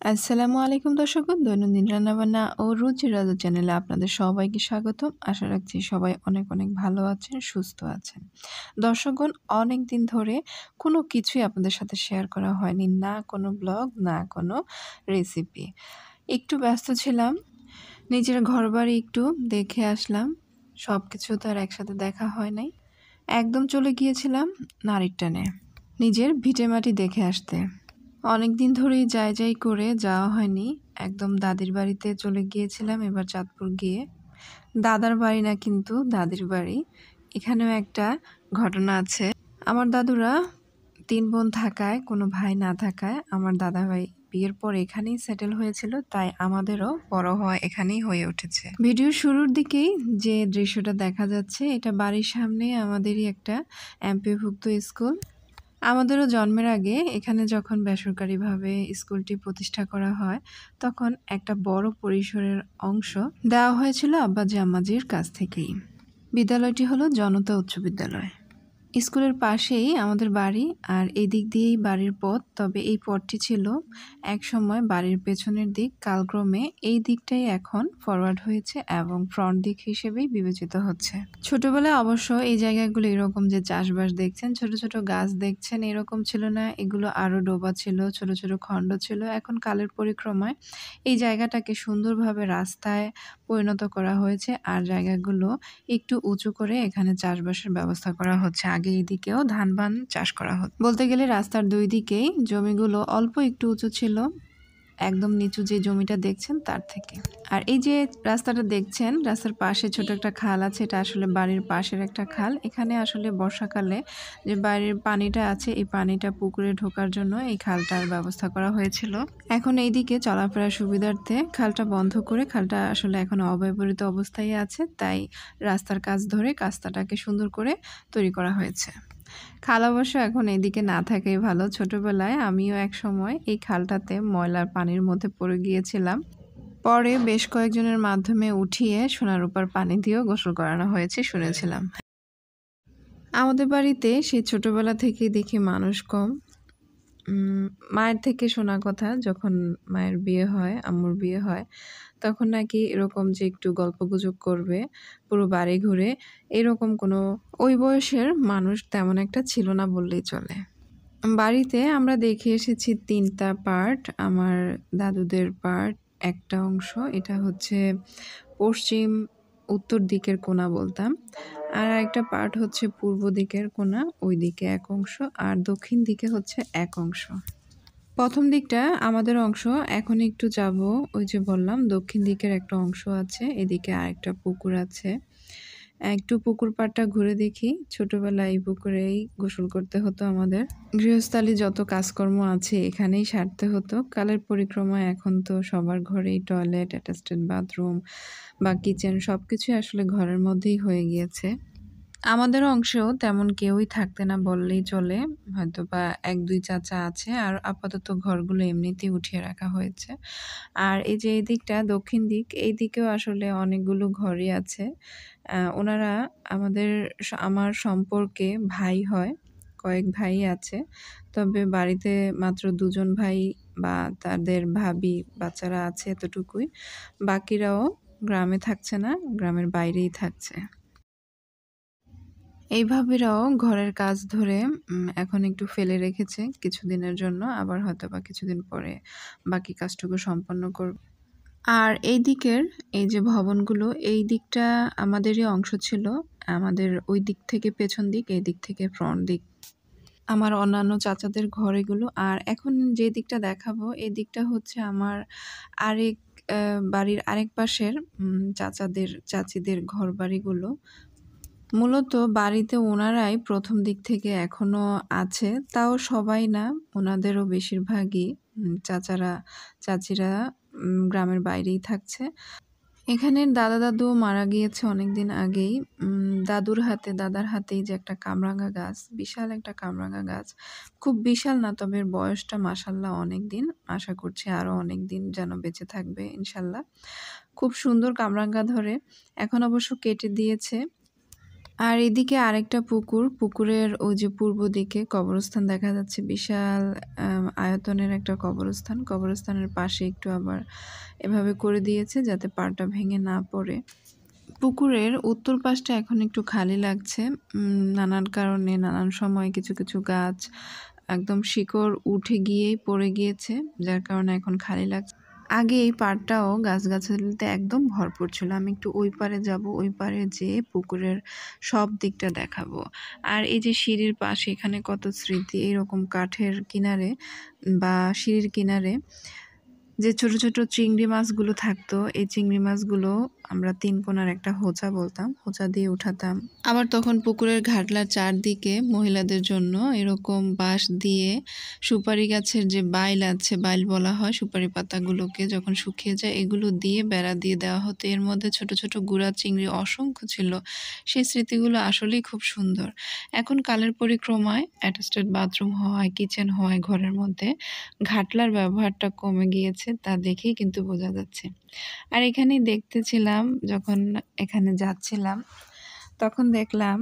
আসসালামু আলাইকুম দর্শকগণ, দৈনন্দিন রান্নাবান্না ও রুচি রাজু চ্যানেলে আপনাদের সবাইকে স্বাগতম। আশা রাখছি সবাই অনেক অনেক ভালো আছেন, সুস্থ আছেন। দর্শকগণ, অনেক দিন ধরে কোনো কিছুই আপনাদের সাথে শেয়ার করা হয়নি, না কোনো ব্লগ, না কোনো রেসিপি। একটু ব্যস্ত ছিলাম, নিজের ঘরবাড়ি একটু দেখে আসলাম। সব কিছু তো আর একসাথে দেখা হয় নাই। একদম চলে গিয়েছিলাম নারীর টানে, নিজের ভিটেমাটি দেখে আসতে। অনেক দিন ধরেই যাই করে যাওয়া হয়নি। একদম দাদির বাড়িতে চলে গিয়েছিলাম এবার চাঁদপুর গিয়ে। দাদার বাড়ি না, কিন্তু দাদির বাড়ি। এখানেও একটা ঘটনা আছে। আমার দাদুরা ৩ বোন থাকায়, কোনো ভাই না থাকায় আমার দাদাভাই বিয়ের পর এখানেই সেটেল হয়েছিল, তাই আমাদেরও বড় হওয়া এখানেই হয়ে উঠেছে। ভিডিওর শুরুর দিকেই যে দৃশ্যটা দেখা যাচ্ছে, এটা বাড়ির সামনে আমাদেরই একটা এমপিওভুক্ত স্কুল। আমাদেরও জন্মের আগে এখানে যখন বেসরকারিভাবে স্কুলটি প্রতিষ্ঠা করা হয়, তখন একটা বড় পরিসরের অংশ দেওয়া হয়েছিল আব্বাজি আম্মাজির কাছ থেকেই। বিদ্যালয়টি হলো জনতা উচ্চ বিদ্যালয়। স্কুলের পাশেই আমাদের বাড়ি, আর এই দিক দিয়েই বাড়ির পথ। তবে এই পথটি ছিল একসময় বাড়ির পেছনের দিক, কালক্রমে এই দিকটাই এখন ফরওয়ার্ড হয়েছে এবং ফ্রন্ট দিক হিসেবেই বিবেচিত হচ্ছে। ছোটবেলায় অবশ্য এই জায়গাগুলো এরকম যে চাষবাস দেখছেন, ছোট ছোট গাছ দেখছেন, এরকম ছিল না। এগুলো আরও ডোবা ছিল, ছোট ছোট খণ্ড ছিল। এখন কালের পরিক্রমায় এই জায়গাটাকে সুন্দরভাবে রাস্তায় পরিণত করা হয়েছে, আর জায়গাগুলো একটু উঁচু করে এখানে চাষবাসের ব্যবস্থা করা হচ্ছে। আগে এদিকেও ধান চাষ করা হতো। বলতে গেলে রাস্তার ২ দিকেই জমিগুলো অল্প একটু উঁচু ছিল, একদম নিচু যে জমিটা দেখছেন তার থেকে। আর এই যে রাস্তাটা দেখছেন, রাস্তার পাশে ছোট একটা খাল আছে। এটা আসলে বাড়ির পাশের একটা খাল। এখানে আসলে বর্ষাকালে যে বাড়ির পানিটা আছে, এই পানিটা পুকুরে ঢোকার জন্য এই খালটার ব্যবস্থা করা হয়েছিল। এখন এইদিকে চলাফেরার সুবিধার্থে খালটা বন্ধ করে, খালটা আসলে এখন অব্যবহৃত অবস্থায় আছে, তাই রাস্তার কাজ ধরে রাস্তাটাকে সুন্দর করে তৈরি করা হয়েছে। খাল অবশ্য এখন এদিকে না থাকাই ভালো। ছোটবেলায় আমিও একসময় এই খালটাতে ময়লার পানির মধ্যে পড়ে গিয়েছিলাম। পরে বেশ কয়েকজনের মাধ্যমে উঠিয়ে সোনা রূপার পানি দিয়েও গোসল করানো হয়েছে শুনেছিলাম। আমাদের বাড়িতে সেই ছোটবেলা থেকেই দেখি মানুষ কম। মায়ের থেকে শোনা কথা, যখন মায়ের বিয়ে হয়, আম্মুর বিয়ে হয়, তখন নাকি এরকম যে একটু গল্পগুজব করবে পুরো বাড়ি ঘুরে, এরকম কোনো ওই বয়সের মানুষ তেমন একটা ছিল না বললেই চলে। বাড়িতে আমরা দেখে এসেছি ৩টা পার্ট। আমার দাদুদের পার্ট একটা অংশ, এটা হচ্ছে পশ্চিম উত্তর দিকের কোণা বলতাম। আর আরেকটা পার্ট হচ্ছে পূর্ব দিকের কোণা, ওই দিকে এক অংশ, আর দক্ষিণ দিকে হচ্ছে এক অংশ। প্রথম দিকটা আমাদের অংশ। এখন একটু যাব, ওই যে বললাম দক্ষিণ দিকের একটা অংশ আছে, এদিকে আরেকটা পুকুর আছে। একটু পুকুর পাড়টা ঘুরে দেখি। ছোটবেলায় এই পুকুরেই গোসল করতে হতো আমাদের। গৃহস্থালী যত কাজকর্ম আছে এখানেই সারতে হতো। কালের পরিক্রমায় এখন তো সবার ঘরেই টয়লেট, অ্যাটাচড বাথরুম বা কিচেন সবকিছুই আসলে ঘরের মধ্যেই হয়ে গিয়েছে। আমাদের অংশেও তেমন কেউই থাকতে না বললেই চলে। হয়তোবা ১-২ চাচা আছে, আর আপাতত ঘরগুলো এমনিতেই উঠিয়ে রাখা হয়েছে। আর এই যে এই দিকটা দক্ষিণ দিক, এই দিকেও আসলে অনেকগুলো ঘরই আছে। ওনারা আমার সম্পর্কে ভাই হয়, কয়েক ভাই আছে। তবে বাড়িতে মাত্র ২ জন ভাই বা তাদের ভাবি, বাচ্চারা আছে এতটুকুই। বাকিরাও গ্রামে থাকছে না, গ্রামের বাইরেই থাকছে। এই ভাবিরাও ঘরের কাজ ধরে এখন একটু ফেলে রেখেছে কিছুদিনের জন্য, আবার হয়তোবা কিছুদিন পরে বাকি কাজটুকু সম্পন্ন করবে। আর এই দিকের এই যে ভবনগুলো, এই দিকটা আমাদেরই অংশ ছিল। আমাদের ওই দিক থেকে পেছন দিক, এই দিক থেকে ফ্রন্ট দিক আমার অন্যান্য চাচাদের ঘর এগুলো। আর এখন যে দিকটা দেখাবো, এই দিকটা হচ্ছে আমার আরেক বাড়ির আরেক পাশের চাচিদের ঘরবাড়িগুলো। মূলত বাড়িতে ওনারাই প্রথম দিক থেকে এখনো আছে, তাও সবাই না, ওনাদেরও বেশিরভাগই চাচিরা গ্রামের বাইরেই থাকছে। এখানের দাদা-দাদু মারা গিয়েছে অনেকদিন আগেই। দাদার হাতেই যে একটা কামরাঙা গাছ, বিশাল একটা কামরাঙা গাছ। খুব বিশাল না, তবে এর বয়সটা মাশাআল্লাহ অনেকদিন। আশা করছি আরও অনেকদিন যেন বেঁচে থাকবে ইনশাআল্লাহ। খুব সুন্দর কামরাঙা ধরে। এখন অবশ্য কেটে দিয়েছে। আর এদিকে আরেকটা পুকুর, পুকুরের ওই যে পূর্ব দিকে কবরস্থান দেখা যাচ্ছে, বিশাল আয়তনের একটা কবরস্থান। কবরস্থানের পাশে একটু আবার এভাবে করে দিয়েছে যাতে পাড়টা ভেঙে না পড়ে। পুকুরের উত্তর পাশটা এখন একটু খালি লাগছে, নানান কারণে নানান সময় কিছু কিছু গাছ একদম শিকড় উঠে গিয়েই পড়ে গিয়েছে, যার কারণে এখন খালি লাগছে। আগে এই পাড়টাও গাছগাছালিতে একদম ভরপুর ছিল। আমি একটু ওই পারে যাব, ওই পারে যেয়ে পুকুরের সব দিকটা দেখাবো। আর এই যে সিঁড়ির পাশে এখানে কত স্মৃতি, এরকম কাঠের কিনারে বা সিঁড়ির কিনারে যে ছোট ছোট চিংড়ি মাছগুলো থাকতো, এই চিংড়ি মাছগুলো আমরা ৩ কোণার একটা হোঁচা বলতাম, হোঁচা দিয়ে উঠাতাম। আবার তখন পুকুরের ঘাটলার চারদিকে মহিলাদের জন্য এরকম বাঁশ দিয়ে সুপারি গাছের যে বাইল আছে, বাইল বলা হয় সুপারি পাতাগুলোকে, যখন শুকিয়ে যায় এগুলো দিয়ে বেড়া দিয়ে দেওয়া হতো। এর মধ্যে ছোট ছোট গুড়া চিংড়ি অসংখ্য ছিল। সেই স্মৃতিগুলো আসলেই খুব সুন্দর। এখন কালের পরিক্রমায় অ্যাটাচড বাথরুম হওয়ায়, কিচেন হওয়ায় ঘরের মধ্যে ঘাটলার ব্যবহারটা কমে গিয়েছে, তা দেখেই কিন্তু বোঝা যাচ্ছে। আর এখানেই দেখতেছিলাম, যখন এখানে যাচ্ছিলাম তখন দেখলাম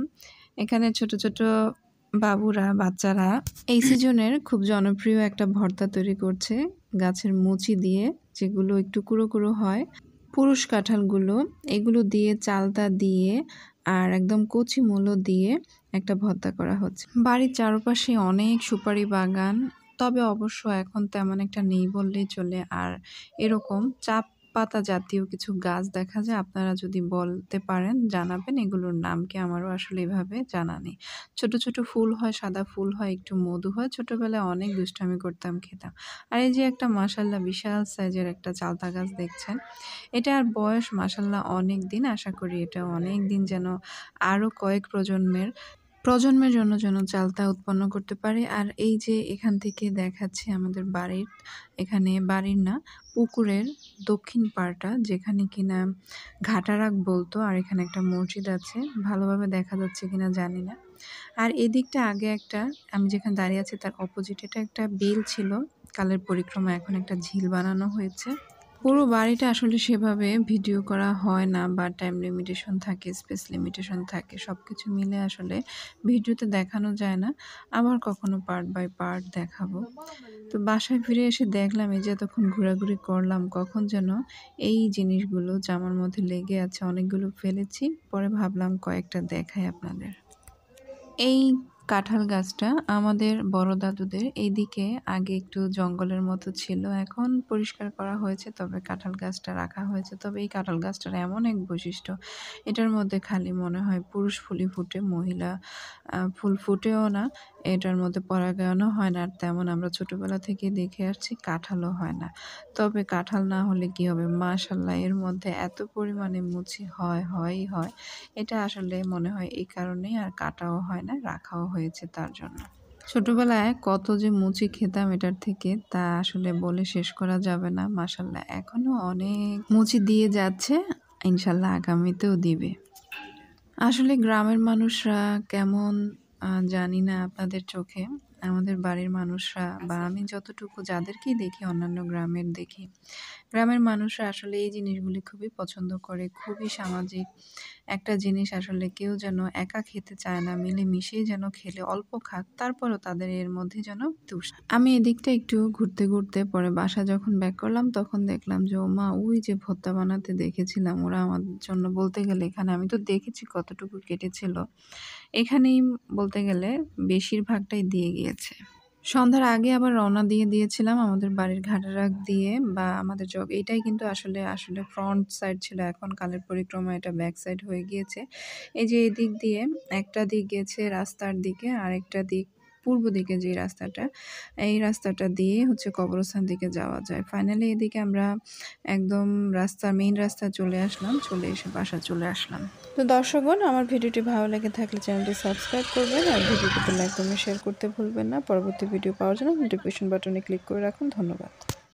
এখানে ছোট ছোট বাবুরা, বাচ্চারা এই সিজনের খুব জনপ্রিয় একটা ভর্তা তৈরি করছে গাছের মুচি দিয়ে, যেগুলো একটু কুড়ো কুড়ো হয়, পুরুষ কাঁঠালগুলো, এগুলো দিয়ে চালতা দিয়ে আর একদম কচি মূলো দিয়ে একটা ভর্তা করা হচ্ছে। বাড়ির চারপাশে অনেক সুপারি বাগান, তবে অবশ্য এখন তেমন একটা নেই বললেই চলে। আর এরকম চাপ পাতা জাতীয় কিছু গাছ দেখা যায়, আপনারা যদি বলতে পারেন জানাবেন এগুলোর নাম কি, আমারও আসলে এভাবে জানা নেই। ছোট ছোট ফুল হয়, সাদা ফুল হয়, একটু মধু হয়, ছোটবেলায় অনেক দুষ্টামি করতাম, খেতাম। আর এই যে একটা মাশাল্লাহ বিশাল সাইজের একটা চালতা গাছ দেখছেন, এটার বয়স মাশাল্লাহ অনেক দিন, আশা করি এটা অনেক দিন যেন আরও কয়েক প্রজন্মের জন্য যেন চালতা উৎপন্ন করতে পারে। আর এই যে এখান থেকে দেখাচ্ছি আমাদের বাড়ির, এখানে বাড়ির না, পুকুরের দক্ষিণ পাড়টা, যেখানে কিনা ঘাটারাক বলতো, আর এখানে একটা মসজিদ আছে, ভালোভাবে দেখা যাচ্ছে কিনা জানি না। আর এদিকটা আগে একটা, আমি যেখানে দাঁড়িয়ে আছি তার অপোজিটে এটা একটা বিল ছিল, কালের পরিক্রমা এখন একটা ঝিল বানানো হয়েছে। পুরো বাড়িটা আসলে সেভাবে ভিডিও করা হয় না, বা টাইম লিমিটেশন থাকে, স্পেস লিমিটেশন থাকে, সব কিছু মিলে আসলে ভিডিওতে দেখানো যায় না। আবার কখনো পার্ট বাই পার্ট দেখাবো। তো বাসায় ফিরে এসে দেখলাম এই যে এতক্ষণ ঘোরাঘুরি করলাম, কখন যেন এই জিনিসগুলো জামার মধ্যে লেগে আছে, অনেকগুলো ফেলেছি, পরে ভাবলাম কয়েকটা দেখাই আপনাদের। এই কাঁঠাল গাছটা আমাদের বড় দাদুদের, এইদিকে আগে একটু জঙ্গলের মতো ছিল, এখন পরিষ্কার করা হয়েছে, তবে কাঁঠাল গাছটা রাখা হয়েছে। তবে এই কাঁঠাল গাছটার এমন এক বৈশিষ্ট্য, এটার মধ্যে খালি মনে হয় পুরুষ ফুলই ফুটে, মহিলা ফুল ফুটেও না, এটার মধ্যে পরাগায়নও হয় না। আর তেমন আমরা ছোটবেলা থেকে দেখে আসছি কাঁঠালও হয় না। তবে কাঁঠাল না হলে কি হবে, মাশাল্লাহ এর মধ্যে এত পরিমাণে মুচি হয়ই হয়। এটা আসলে মনে হয় এই কারণেই আর কাটাও হয় না, রাখাও হয়েছে তার জন্য। ছোটবেলায় কত যে মুচি খেতাম এটার থেকে, তা আসলে বলে শেষ করা যাবে না। মাশাল্লাহ এখনো অনেক মুচি দিয়ে যাচ্ছে, ইনশাল্লাহ আগামীতেও দিবে। আসলে গ্রামের মানুষরা কেমন জানি না আপনাদের চোখে, আমাদের বাড়ির মানুষরা বা আমি যতটুকু যাদেরকেই দেখি, অন্যান্য গ্রামের দেখি, গ্রামের মানুষরা আসলে এই জিনিসগুলি খুবই পছন্দ করে, খুবই সামাজিক একটা জিনিস। আসলে কেউ যেন একা খেতে চায় না, মিলেমিশেই যেন খেলে অল্প খাক, তারপরও তাদের এর মধ্যে যেন আমি এদিকটা একটু ঘুরতে ঘুরতে পরে বাসা যখন ব্যাক করলাম, তখন দেখলাম যে ও মা, ওই যে ভর্তা বানাতে দেখেছিলাম, ওরা আমার জন্য বলতে গেলে এখানে আমি তো দেখেছি কতটুকু কেটেছিল, এখানেই বলতে গেলে বেশিরভাগটাই দিয়ে গিয়েছে। সন্ধ্যার আগে আবার রওনা দিয়ে দিয়েছিলাম আমাদের বাড়ির ঘাটারাক দিয়ে, বা আমাদের জগ, এটাই কিন্তু আসলে ফ্রন্ট সাইড ছিল, এখন কালের পরিক্রমা এটা ব্যাক সাইড হয়ে গিয়েছে। এই যে এদিক দিয়ে একটা দিক গেছে রাস্তার দিকে, আরেকটা দিক পূর্ব দিকে, যে রাস্তাটা, এই রাস্তাটা দিয়ে হচ্ছে কবরস্থান দিকে যাওয়া যায়। ফাইনালি এদিকে আমরা একদম মেইন রাস্তা চলে আসলাম, চলে এসে বাসা চলে আসলাম। তো দর্শকগণ, আমার ভিডিওটি ভালো লেগে থাকলে চ্যানেলটি সাবস্ক্রাইব করবেন, আর ভিডিওটিতে লাইক কমেন্ট শেয়ার করতে ভুলবেন না। পরবর্তী ভিডিও পাওয়ার জন্য নোটিফিকেশন বাটনে ক্লিক করে রাখুন। ধন্যবাদ।